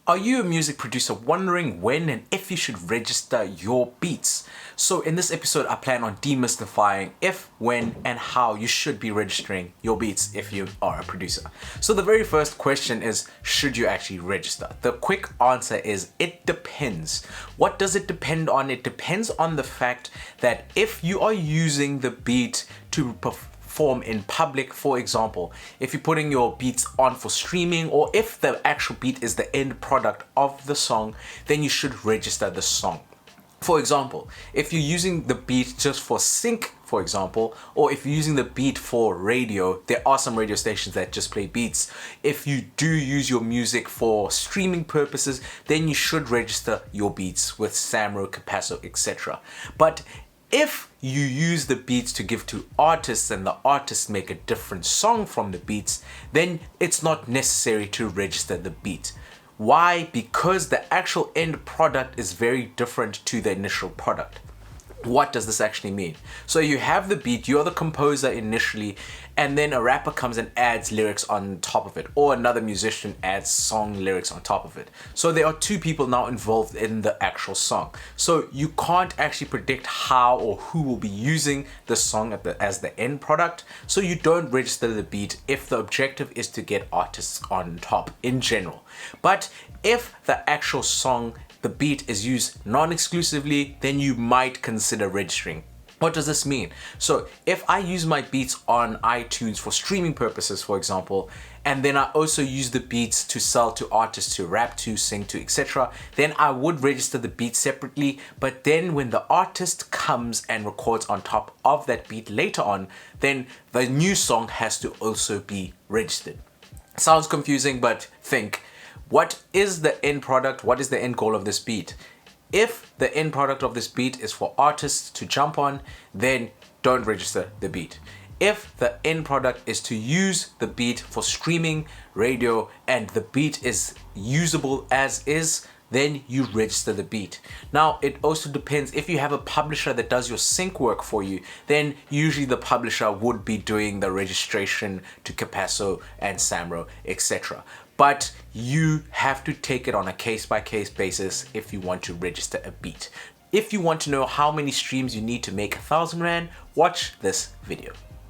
Are you a music producer wondering when and if you should register your beats? So in this episode, I plan on demystifying if, when, and how you should be registering your beats if you are a producer. So the very first question is, should you actually register? The quick answer is, it depends. What does it depend on? It depends on the fact that if you are using the beat to perform in public, for example, if you're putting your beats on for streaming, or if the actual beat is the end product of the song, then you should register the song. For example, if you're using the beat just for sync, for example, or if you're using the beat for radio, there are some radio stations that just play beats. If you do use your music for streaming purposes, then you should register your beats with SAMRO, Capasso, etc. But if you use the beats to give to artists and the artists make a different song from the beats, then it's not necessary to register the beat. Why? Because the actual end product is very different to the initial product. What does this actually mean? So you have the beat, you're the composer initially, and then a rapper comes and adds lyrics on top of it, or another musician adds song lyrics on top of it. So there are two people now involved in the actual song. So you can't actually predict how or who will be using the song as the end product. So you don't register the beat if the objective is to get artists on top in general. But if the actual song, the beat is used non-exclusively, then you might consider registering. What does this mean? So if I use my beats on iTunes for streaming purposes, for example, and then I also use the beats to sell to artists to rap to, sing to, etc., then I would register the beat separately. But then when the artist comes and records on top of that beat later on, then the new song has to also be registered. Sounds confusing, but think. What is the end product? What is the end goal of this beat? If the end product of this beat is for artists to jump on, then don't register the beat. If the end product is to use the beat for streaming, radio, and the beat is usable as is, then you register the beat. Now, it also depends. If you have a publisher that does your sync work for you, then usually the publisher would be doing the registration to Capasso and SAMRO, etc. But you have to take it on a case-by-case basis if you want to register a beat. If you want to know how many streams you need to make 1,000 Rand, watch this video.